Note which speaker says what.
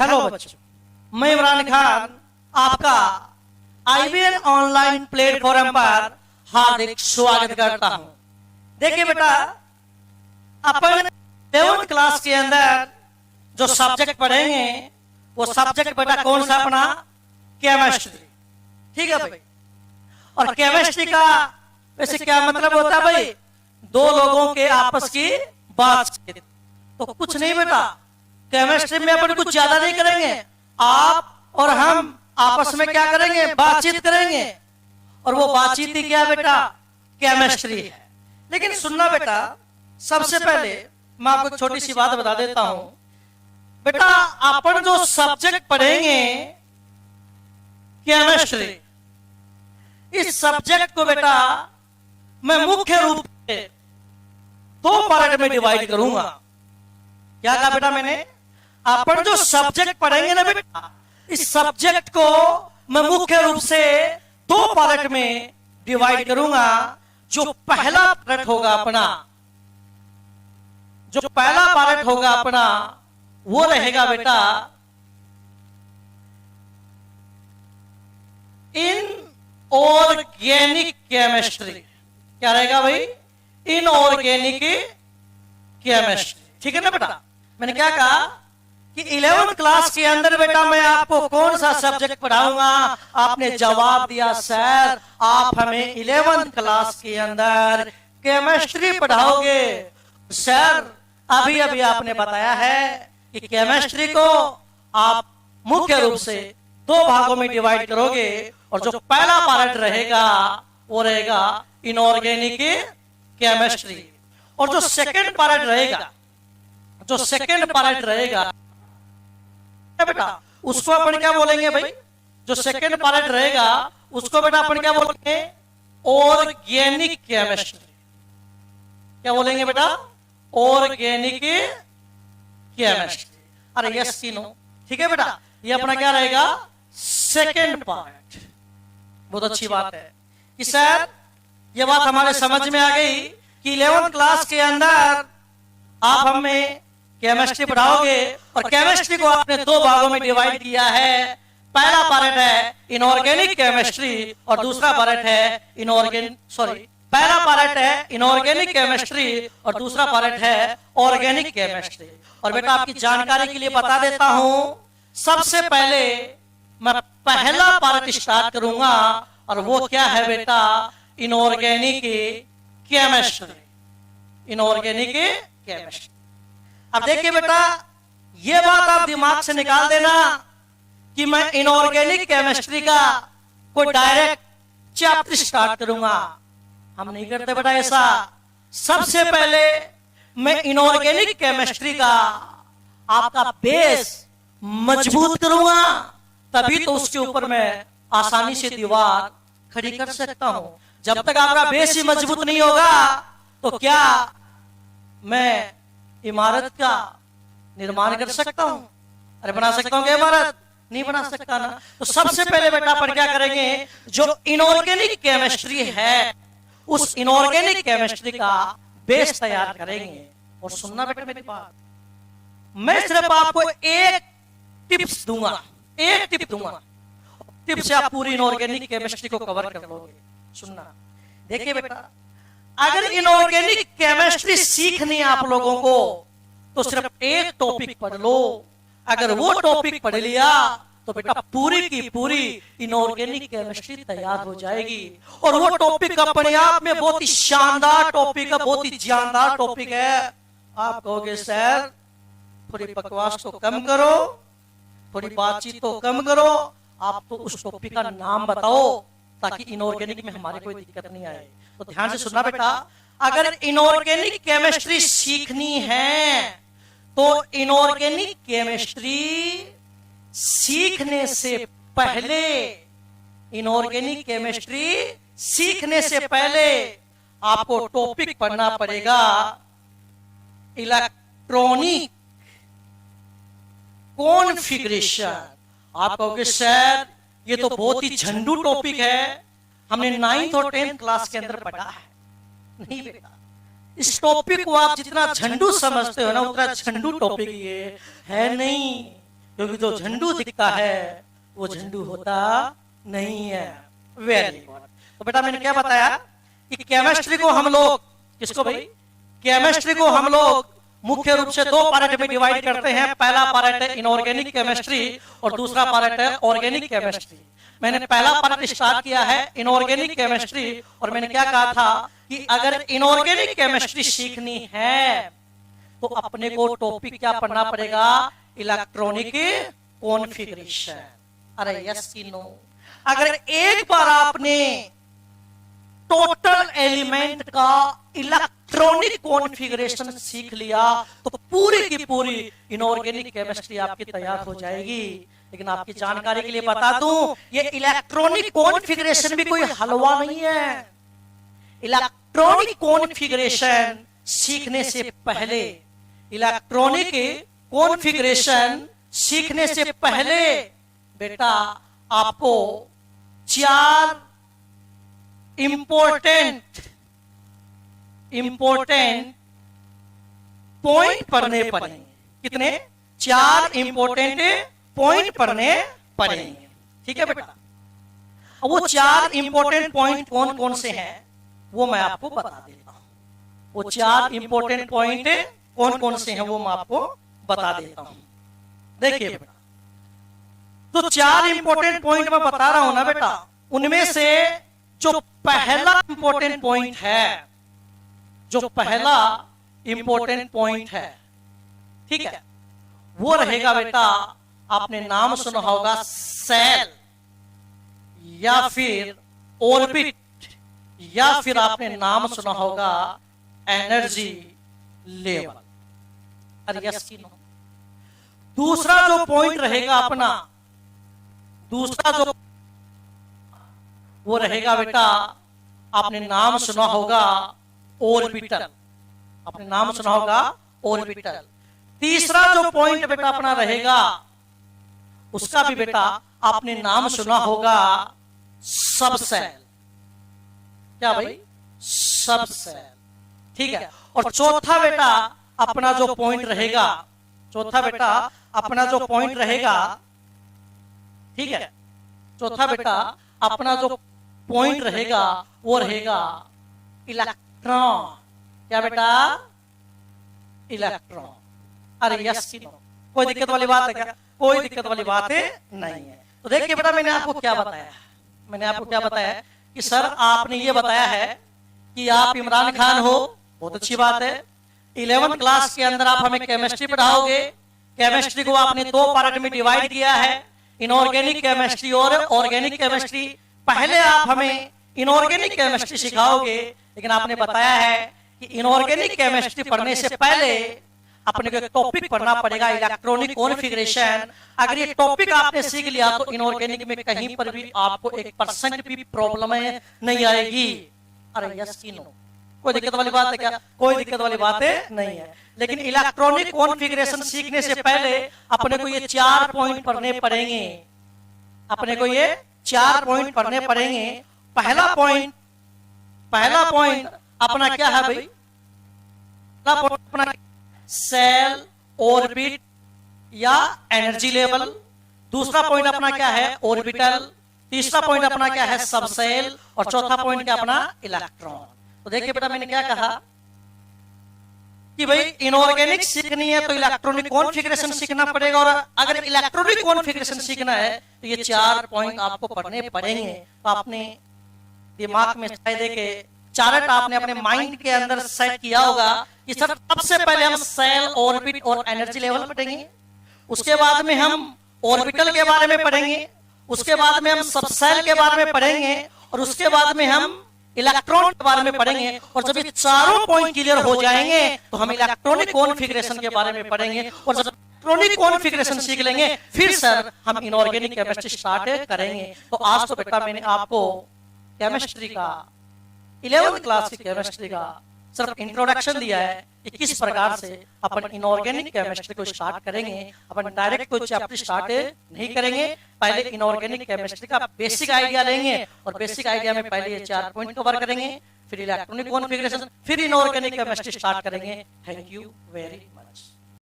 Speaker 1: Hello बच्चों, मैं इमरान खान आपका आईबीएन ऑनलाइन प्लेटफॉर्म पर हार्दिक स्वागत करता हूं। देखिए बेटा, अपन 11th क्लास के अंदर जो सब्जेक्ट पढ़ेंगे वो सब्जेक्ट बेटा कौन सा अपना? केमिस्ट्री। ठीक है भाई। और केमिस्ट्री का वैसे क्या मतलब होता है भाई? दो लोगों के आपस की बातचीत। तो कुछ नहीं बेटा, केमिस्ट्री में अपन कुछ ज्यादा नहीं करेंगे। आप और हम आपस में क्या करेंगे? बातचीत करेंगे। और वो बातचीत ही क्या बेटा? केमिस्ट्री है। लेकिन सुनना बेटा, सबसे पहले मैं आपको छोटी सी बात बता देता हूं। बेटा अपन जो सब्जेक्ट पढ़ेंगे केमिस्ट्री, इस सब्जेक्ट को बेटा मैं मुख्य रूप से दो पार्ट में डिवाइड करूंगा। क्या कहा बेटा मैंने? अपन जो सब्जेक्ट पढ़ेंगे ना बेटा, इस सब्जेक्ट को मैं मुख्य रूप से दो पार्ट में डिवाइड करूंगा। जो पहला पार्ट होगा अपना, जो पहला पार्ट होगा अपना, वो रहेगा बेटा इनऑर्गेनिक केमिस्ट्री। क्या रहेगा भाई? Inorganic chemistry. ठीक है ना बेटा? मैंने क्या कहा कि 11th क्लास के अंदर बेटा मैं आपको कौन सा सब्जेक्ट पढ़ाऊंगा? आपने जवाब दिया सर आप हमें 11th क्लास के अंदर केमिस्ट्री पढ़ाओगे। सर अभी अभी आपने बताया है कि केमिस्ट्री को आप मुख्य रूप से दो भागों में डिवाइड करोगे, और जो पहला पार्ट रहेगा वो रहेगा इनऑर्गेनिक केमिस्ट्री, और जो सेकंड पार्ट रहेगा, जो सेकंड पार्ट रहेगा बेटा, उसको अपन क्या बोलेंगे भाई? जो सेकंड पार्ट रहेगा उसको बेटा अपन क्या बोलेंगे? Organic chemistry. क्या बोलेंगे बेटा? Organic chemistry. अरे यस की नो? ठीक है बेटा, ये अपना क्या रहेगा? Second part. बहुत अच्छी बात है कि सर ये बात हमारे समझ में आ गई कि 11th क्लास के अंदर आप हमें केमिस्ट्री पढ़ाओगे, और केमिस्ट्री को आपने दो भागों में डिवाइड किया है। पहला पार्ट है इनऑर्गेनिक केमिस्ट्री और दूसरा पार्ट है पहला पार्ट है इनऑर्गेनिक केमिस्ट्री और दूसरा पार्ट है ऑर्गेनिक केमिस्ट्री। और बेटा आपकी जानकारी के लिए बता देता हूं, सबसे पहले मैं पहला पार्ट स्टार्ट करूंगा, और वो क्या है बेटा? Inorganic chemistry. Inorganic chemistry. अब देखिए बेटा, ये बात आप दिमाग से निकाल देना कि मैं इनऑर्गेनिक केमिस्ट्री का कोई डायरेक्ट चैप्टर स्टार्ट करूंगा। हम नहीं करते बेटा ऐसा। सबसे पहले मैं इनऑर्गेनिक केमिस्ट्री का आपका बेस मजबूत करूंगा, तभी तो उसके ऊपर मैं आसानी से दीवार खड़ी कर सकता हूं। जब तक आपका बेस ही मजबूत नहीं होगा तो क्या मैं इमारत का निर्माण कर सकता हूं? अरे बना सकता हूं क्या इमारत? नहीं बना सकता ना। तो सबसे पहले बेटा अपन क्या करेंगे? जो इनऑर्गेनिक केमिस्ट्री है उस इनऑर्गेनिक केमिस्ट्री का बेस तैयार करेंगे। और सुनना बेटा मेरी बात, मैं सिर्फ आपको एक टिप्स दूंगा, एक टिप दूंगा। टिप से आप पूरी इनऑर्गेनिक केमिस्ट्री को कवर कर लोगे। सुनना, देखिए बेटा, अगर इनऑर्गेनिक केमिस्ट्री सीखनी है आप लोगों को तो सिर्फ एक टॉपिक पढ़ लो। अगर वो टॉपिक पढ़ लिया तो बेटा पूरी की पूरी इनऑर्गेनिक केमिस्ट्री तैयार हो जाएगी। और वो टॉपिक अपने आप में बहुत ही शानदार टॉपिक है, बहुत ही जानदार टॉपिक है। आप कहोगे सर थोड़ी बकवास तो कम करो, थोड़ी बातचीत तो कम करो, आप तो उस टॉपिक का नाम बताओ ताकि इनऑर्गेनिक में हमारे कोई दिक्कत नहीं आए। तो ध्यान से सुनना बेटा, अगर इनऑर्गेनिक केमिस्ट्री सीखनी है तो इनऑर्गेनिक केमिस्ट्री सीखने से पहले, इनऑर्गेनिक केमिस्ट्री सीखने से पहले आपको टॉपिक पढ़ना पड़ेगा इलेक्ट्रॉनिक कॉन्फ़िगरेशन। आप कहोगे सर ये तो बहुत ही झंडू टॉपिक है, हमने 9th और 10th क्लास के अंदर पढ़ा है। नहीं बेटा, इस टॉपिक को आप जितना झंडू समझते हो ना उतना झंडू टॉपिक ये है नहीं। क्योंकि जो झंडू दिखता है वो झंडू होता नहीं है। Very good. तो बेटा मैंने क्या बताया कि केमिस्ट्री को हम लोग, किसको भाई, केमिस्ट्री को हम लोग मुख्य रूप से दो पार्ट में डिवाइड करते हैं। पहला पार्ट है इनऑर्गेनिक केमिस्ट्री और दूसरा पार्ट है ऑर्गेनिक केमिस्ट्री। मैंने पहला पार्ट स्टार्ट किया है इनऑर्गेनिक केमिस्ट्री, और मैंने क्या कहा था कि अगर इनऑर्गेनिक केमिस्ट्री सीखनी है तो अपने को टॉपिक क्या पढ़ना पड़ेगा, इलेक्ट्रॉनिक कॉन्फ़िगरेशन। अरे यस की नो? अगर एक बार आपने टोटल एलिमेंट का इलेक्ट्रॉनिक कॉन्फ़िगरेशन सीख लिया तो पूरी की पूरी इनऑर्गेनिक केमिस्ट्री आपकी तैयार हो जाएगी। लेकिन आपकी जानकारी के लिए बता दूं, ये इलेक्ट्रॉनिक कॉन्फ़िगरेशन भी कोई हलवा नहीं है। इलेक्ट्रॉनिक कॉन्फ़िगरेशन सीखने से पहले, इलेक्ट्रॉनिक कॉन्फ़िगरेशन सीखने से पहले बेटा आपको 4 इंपॉर्टेंट पॉइंट पढ़ने पड़ेंगे। कितने? 4 इंपॉर्टेंट पॉइंट पढ़ने पड़ेंगे। ठीक है बेटा? अब वो 4 इंपॉर्टेंट पॉइंट कौन कौन से हैं वो मैं आपको बता देता हूं। वो 4 इंपॉर्टेंट पॉइंट कौन कौन से हैं वो मैं आपको बता देता हूं। देखिए बेटा, तो 4 इंपॉर्टेंट पॉइंट मैं बता रहा हूं ना बेटा, उनमें से जो पहला इंपॉर्टेंट पॉइंट है, जो पहला इंपॉर्टेंट पॉइंट है, ठीक है, वो रहेगा बेटा, आपने नाम सुना होगा सेल या फिर ऑर्बिट, या फिर आपने नाम सुना होगा एनर्जी लेवल। अरे यस की नो? दूसरा जो पॉइंट रहेगा अपना, दूसरा जो वो रहेगा बेटा, आपने नाम सुना होगा ऑर्बिटल। आपने नाम सुना होगा ऑर्बिटल। तीसरा जो पॉइंट बेटा अपना रहेगा, उसका भी बेटा आपने नाम सुना होगा सबसेल। क्या भाई? सबसेल। ठीक है। और चौथा बेटा अपना जो पॉइंट रहेगा, चौथा बेटा अपना जो पॉइंट रहेगा, ठीक है, चौथा बेटा अपना जो पॉइंट रहेगा वो रहेगा इलेक्ट्रॉन। क्या बेटा? इलेक्ट्रॉन। अरे यस की नो? कोई दिक्कत वाली बात है क्या? कोई दिक्कत वाली बात नहीं है। तो देखिए बेटा, मैंने आपको क्या बताया, मैंने आपको क्या बताया कि सर आपने ये बताया है कि आप इमरान खान हो, बहुत अच्छी बात है। 11th क्लास के अंदर आप हमें केमिस्ट्री पढ़ाओगे। केमिस्ट्री को आपने 2 पार्ट में डिवाइड किया है, इनऑर्गेनिक केमिस्ट्री और ऑर्गेनिक केमिस्ट्री। पहले आप हमें इनऑर्गेनिक केमिस्ट्री सिखाओगे, लेकिन आपने बताया है कि इनऑर्गेनिक केमिस्ट्री पढ़ने से पहले अपने को एक टॉपिक पढ़ना पड़ेगा, इलेक्ट्रॉनिक कॉन्फ़िगरेशन। अगर ये टॉपिक आपने सीख लिया तो इनऑर्गेनिक में कहीं पर भी आपको 1% भी प्रॉब्लम नहीं आएगी। अरे यस की नो? कोई दिक्कत वाली बात है क्या? कोई दिक्कत वाली बात नहीं है। लेकिन इलेक्ट्रॉनिक कॉन्फ़िगरेशन सीखने से पहले अपने को ये 4 पॉइंट पढ़ने पड़ेंगे। अपने को ये 4 पॉइंट पढ़ने पड़ेंगे। पहला पॉइंट अपना क्या है भाई? पहला पॉइंट अपना सेल, ऑर्बिट या एनर्जी लेवल। दूसरा पॉइंट अपना क्या है? ऑर्बिटल। तीसरा पॉइंट अपना क्या है? सबसेल। और चौथा पॉइंट क्या अपना? इलेक्ट्रॉन। तो देखिए बेटा, मैंने क्या कहा कि भाई इनऑर्गेनिक सीखनी है तो इलेक्ट्रॉनिक कॉन्फ़िगरेशन सीखना पड़ेगा, और अगर इलेक्ट्रॉनिक कॉन्फ़िगरेशन सीखना है तो ये 4 पॉइंट आपको पढ़ने पड़ेंगे। तो आपने दिमाग में शायद एक चार्ट आपने अपने माइंड के अंदर सेट किया होगा कि सर सबसे पहले हम सेल, ऑर्बिट और एनर्जी लेवल पढ़ेंगे, उसके बाद में हम ऑर्बिटल के बारे में पढ़ेंगे, उसके बाद में हम सबसेल के बारे में पढ़ेंगे, और उसके बाद में हम इलेक्ट्रॉन के बारे में पढ़ेंगे। और जब ये चारों पॉइंट क्लियर हो जाएंगे तो हम इलेक्ट्रॉनिक कॉन्फ़िगरेशन के बारे में पढ़ेंगे, और जब इलेक्ट्रॉनिक कॉन्फ़िगरेशन सीख लेंगे फिर सर हम इनऑर्गेनिक केमिस्ट्री स्टार्ट करेंगे। तो आज तो बेटा मैंने आपको केमिस्ट्री का 11th क्लास की केमिस्ट्री का सिर्फ इंट्रोडक्शन दिया है कि किस प्रकार से अपन इनऑर्गेनिक केमिस्ट्री को स्टार्ट करेंगे। अपन डायरेक्ट कोई चैप्टर स्टार्ट नहीं करेंगे, पहले इनऑर्गेनिक केमिस्ट्री का बेसिक आइडिया लेंगे, और बेसिक आइडिया में पहले ये 4 पॉइंट कवर करेंगे, फिर इलेक्ट्रॉनिक कॉन्फ़िगरेशन, फिर इनऑर्गेनिक केमिस्ट्री स्टार्ट करेंगे। Thank you very much.